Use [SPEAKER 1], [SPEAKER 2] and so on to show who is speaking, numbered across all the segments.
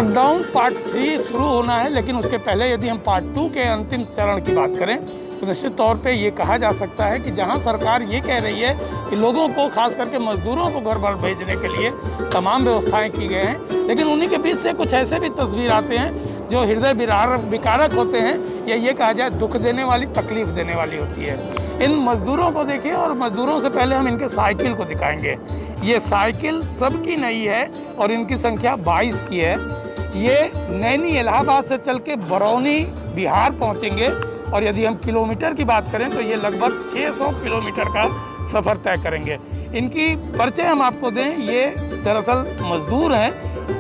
[SPEAKER 1] Lockdown part 3 शुरू होना है, लेकिन उसके पहले यदि हम पार्ट 2 के अंतिम चरण की बात करें तो निश्चित तौर पे ये कहा जा सकता है कि जहां सरकार ये कह रही है कि लोगों को, खास करके मजदूरों को घर पर भेजने के लिए तमाम व्यवस्थाएं की गए हैं, लेकिन उन्हीं के बीच से कुछ ऐसे भी तस्वीर आते हैं जो हृदय विकारक होते हैं, या ये कहा जाए दुख देने वाली, तकलीफ देने वाली होती है। इन मजदूरों को देखिए, और मजदूरों से पहले हम इनके साइकिल को दिखाएंगे। ये साइकिल सबकी नहीं है और इनकी संख्या 22 की है। ये नैनी इलाहाबाद से चल के बरौनी बिहार पहुंचेंगे, और यदि हम किलोमीटर की बात करें तो ये लगभग 600 किलोमीटर का सफ़र तय करेंगे। इनकी परिचय हम आपको दें, ये दरअसल मजदूर हैं,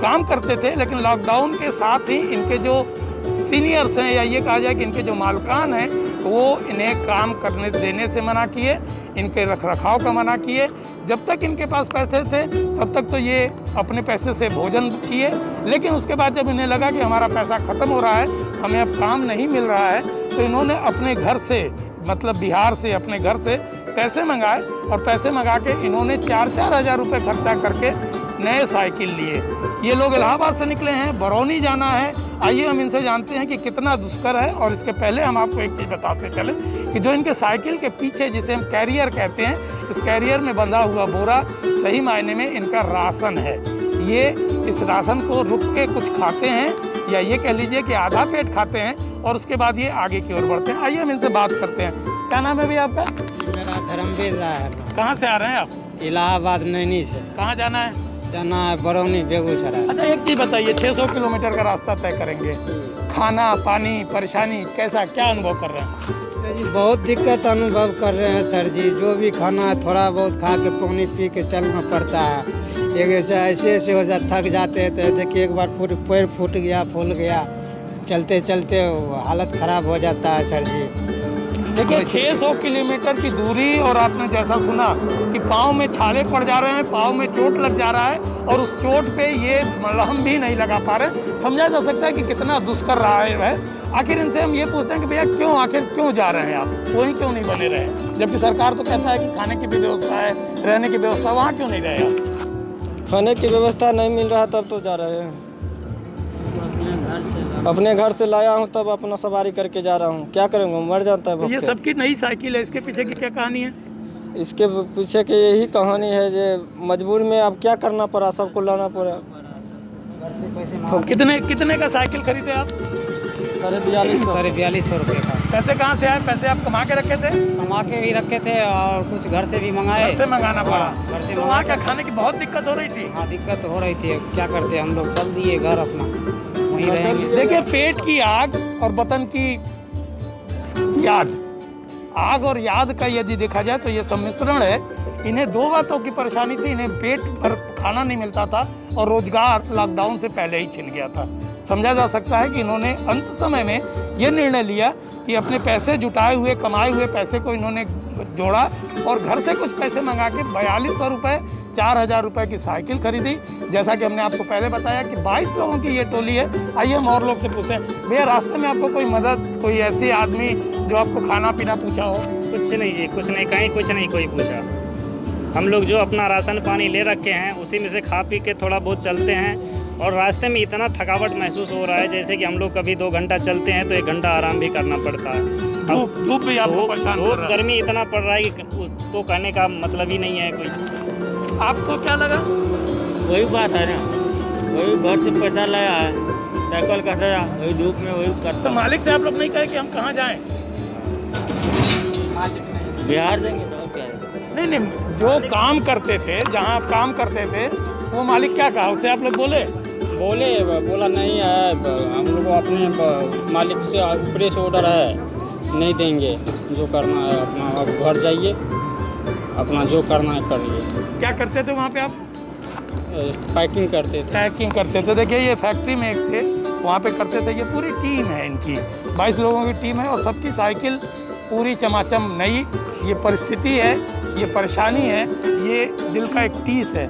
[SPEAKER 1] काम करते थे, लेकिन लॉकडाउन के साथ ही इनके जो सीनियर्स हैं, या ये कहा जाए कि इनके जो मालकान हैं, वो इन्हें काम करने देने से मना किए, इनके रखरखाव का मना किए। जब तक इनके पास पैसे थे तब तक तो ये अपने पैसे से भोजन किए, लेकिन उसके बाद जब इन्हें लगा कि हमारा पैसा ख़त्म हो रहा है, हमें अब काम नहीं मिल रहा है, तो इन्होंने अपने घर से, मतलब बिहार से अपने घर से पैसे मंगाए, और पैसे मंगा के इन्होंने 4-4 हज़ार रुपये खर्चा करके नए साइकिल लिए। ये लोग इलाहाबाद से निकले हैं, बरौनी जाना है। आइए हम इनसे जानते हैं कि कितना दुष्कर है। और इसके पहले हम आपको एक चीज़ बताते चले कि जो इनके साइकिल के पीछे, जिसे हम कैरियर कहते हैं, इस कैरियर में बंधा हुआ बोरा सही मायने में इनका राशन है। ये इस राशन को रुक के कुछ खाते हैं, या ये कह लीजिए कि आधा पेट खाते हैं, और उसके बाद ये आगे की ओर बढ़ते हैं। आइए हम इनसे बात करते हैं। क्या नाम है भैया आपका?
[SPEAKER 2] मेरा धर्मवीर राय है।
[SPEAKER 1] कहाँ से आ रहे हैं आप?
[SPEAKER 2] इलाहाबाद नैनी से।
[SPEAKER 1] कहाँ जाना है?
[SPEAKER 2] जाना है बरौनी, बेगूसराय।
[SPEAKER 1] अच्छा, एक चीज़ बताइए, 600 किलोमीटर का रास्ता तय करेंगे, खाना पानी परेशानी कैसा, क्या अनुभव कर रहे हैं?
[SPEAKER 2] जी बहुत दिक्कत अनुभव कर रहे हैं सर जी। जो भी खाना है थोड़ा बहुत खा के पानी पी के चलना पड़ता है। एक ऐसे हो जाए, थक जाते हैं तो देखिए एक बार पैर फूट गया, फूल गया, चलते चलते हालत ख़राब हो जाता है सर जी।
[SPEAKER 1] देखिए 600 किलोमीटर की दूरी, और आपने जैसा सुना कि पाँव में छाले पड़ जा रहे हैं, पाँव में चोट लग जा रहा है, और उस चोट पे ये मलहम भी नहीं लगा पा रहे। समझा जा सकता है कि कितना दुष्कर रहा है। आखिर इनसे हम ये पूछते हैं कि भैया क्यों जा रहे हैं आप, वहीं क्यों नहीं बने रहे, जबकि सरकार तो कहता है कि खाने की भी व्यवस्था है, रहने की व्यवस्था, वहाँ क्यों नहीं रहे आप?
[SPEAKER 3] खाने की व्यवस्था नहीं मिल रहा तब तो जा रहे हैं। अपने घर से लाया हूँ, तब अपना सवारी करके जा रहा हूँ। क्या करेंगे, मर जाता है।
[SPEAKER 1] तो ये सबकी नई साइकिल है, इसके पीछे की क्या कहानी है?
[SPEAKER 3] इसके पीछे की यही कहानी है, जो मजबूर में अब क्या करना पड़ा, सबको लाना पड़ा।
[SPEAKER 1] तो कितने का साइकिल खरीदे आप?
[SPEAKER 2] 4200 रुपये का।
[SPEAKER 1] पैसे कहाँ से आए? पैसे आप कमा के रखे थे?
[SPEAKER 2] कमा के भी रखे थे, और कुछ घर से भी मंगाए।
[SPEAKER 1] घर से मंगाना पड़ा।
[SPEAKER 2] घर से
[SPEAKER 1] तो वहाँ क्या खाने की बहुत दिक्कत हो रही थी?
[SPEAKER 2] हाँ, दिक्कत हो रही थी। क्या करते, हम लोग चल दिए घर अपना, वहीं रहेंगे।
[SPEAKER 1] देखिए, पेट की आग और वतन की याद, आग और याद का यदि देखा जाए तो ये सम्मिश्रण है। इन्हें दो बातों की परेशानी थी, इन्हें पेट भर खाना नहीं मिलता था, और रोजगार लॉकडाउन से पहले ही छिन गया था। समझा जा सकता है कि इन्होंने अंत समय में ये निर्णय लिया कि अपने पैसे जुटाए हुए, कमाए हुए पैसे को इन्होंने जोड़ा, और घर से कुछ पैसे मंगा के 4200 रुपये, 4000 रुपये की साइकिल खरीदी। जैसा कि हमने आपको पहले बताया कि 22 लोगों की ये टोली है। आइए हम और लोग से पूछते हैं, भैया रास्ते में आपको कोई मदद, कोई ऐसी आदमी जो आपको खाना पीना पूछा हो?
[SPEAKER 4] कुछ नहीं जी, कुछ नहीं, कहीं कुछ नहीं कोई पूछा। हम लोग जो अपना राशन पानी ले रखे हैं, उसी में से खा पी के थोड़ा बहुत चलते हैं, और रास्ते में इतना थकावट महसूस हो रहा है जैसे कि हम लोग कभी 2 घंटा चलते हैं तो 1 घंटा आराम भी करना पड़ता है।
[SPEAKER 1] धूप भी आपको परेशान कर रहा है?
[SPEAKER 4] गर्मी इतना पड़ रहा है कि तो कहने का मतलब ही नहीं है कोई।
[SPEAKER 1] आपको क्या लगा?
[SPEAKER 5] वही बात है ना, वही घर से पैसा लाया है, साइकिल का सजा, वही धूप में वही करता।
[SPEAKER 1] तो मालिक से आप लोग नहीं कहे कि हम कहाँ जाएं?
[SPEAKER 5] बिहार जाएंगे तो क्या है?
[SPEAKER 1] नहीं, जो काम करते थे, जहाँ आप काम करते थे, वो मालिक क्या कहा, उससे आप लोग बोला
[SPEAKER 3] नहीं है, हम लोग अपने मालिक से प्रेस ऑर्डर है, नहीं देंगे, जो करना है अपना आप घर जाइए, अपना जो करना है करिए।
[SPEAKER 1] क्या करते थे वहाँ पे आप?
[SPEAKER 3] पैकिंग करते थे।
[SPEAKER 1] पैकिंग करते थे। देखिए ये फैक्ट्री में एक थे, वहाँ पे करते थे। ये पूरी टीम है इनकी, 22 लोगों की टीम है, और सबकी साइकिल पूरी चमाचम नई। ये परिस्थिति है, ये परेशानी है, ये दिल का एक टीस है।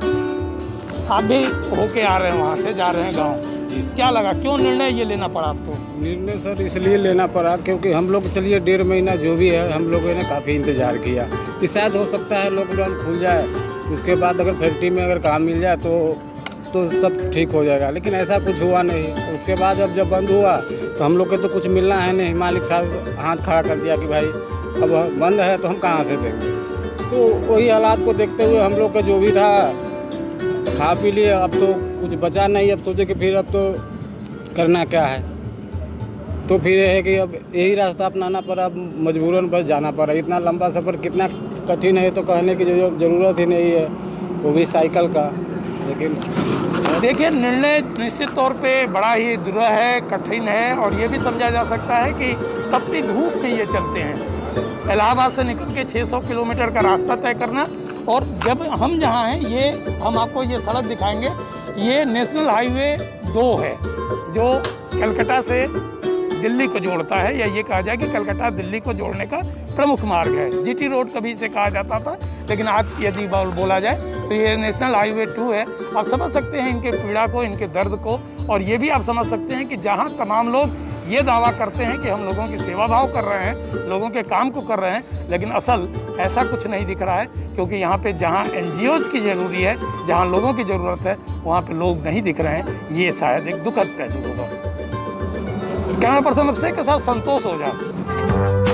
[SPEAKER 1] आप भी होके आ रहे हैं, वहाँ से जा रहे हैं गाँव, क्या लगा, क्यों निर्णय ये लेना पड़ा आपको?
[SPEAKER 6] निर्णय सर इसलिए लेना पड़ा क्योंकि हम लोग चलिए 1.5 महीना जो भी है हम लोगों ने काफ़ी इंतज़ार किया कि शायद हो सकता है लॉकडाउन खुल जाए, उसके बाद अगर फैक्ट्री में अगर काम मिल जाए तो तो सब ठीक हो जाएगा, लेकिन ऐसा कुछ हुआ नहीं। उसके बाद अब जब बंद हुआ तो हम लोग के तो कुछ मिलना है नहीं। मालिक साहब हाथ खड़ा कर दिया कि भाई अब बंद है तो हम कहाँ से देंगे। तो वही हालात को देखते हुए हम लोग का जो भी था खा पी लिए, अब तो कुछ बचा नहीं। अब सोचे कि फिर अब तो करना क्या है, तो फिर ये है कि अब यही रास्ता अपनाना पड़ा। अब मजबूरन बस जाना पड़ा। इतना लंबा सफ़र कितना कठिन है तो कहने की ज़रूरत ही नहीं है, वो भी साइकिल का। लेकिन
[SPEAKER 1] देखिए, निर्णय निश्चित तौर पे बड़ा ही दुर्लभ है, कठिन है, और ये भी समझा जा सकता है कि तपती धूप में ये चलते हैं। इलाहाबाद से निकल के 600 किलोमीटर का रास्ता तय करना, और जब हम जहाँ हैं, ये हम आपको ये सड़क दिखाएंगे, ये नेशनल हाईवे 2 है जो कलकत्ता से दिल्ली को जोड़ता है, या ये कहा जाए कि कलकत्ता दिल्ली को जोड़ने का प्रमुख मार्ग है। जीटी रोड कभी से कहा जाता था, लेकिन आज यदि बोला जाए तो ये नेशनल हाईवे 2 है। आप समझ सकते हैं इनके पीड़ा को, इनके दर्द को, और ये भी आप समझ सकते हैं कि जहाँ तमाम लोग ये दावा करते हैं कि हम लोगों की सेवा भाव कर रहे हैं, लोगों के काम को कर रहे हैं, लेकिन असल ऐसा कुछ नहीं दिख रहा है, क्योंकि यहाँ पे जहाँ NGOs की ज़रूरी है, जहाँ लोगों की ज़रूरत है, वहाँ पे लोग नहीं दिख रहे हैं। ये शायद एक दुखद पहलू होगा। कैमरा पर्सन अभिषेक के साथ संतोष ओझा।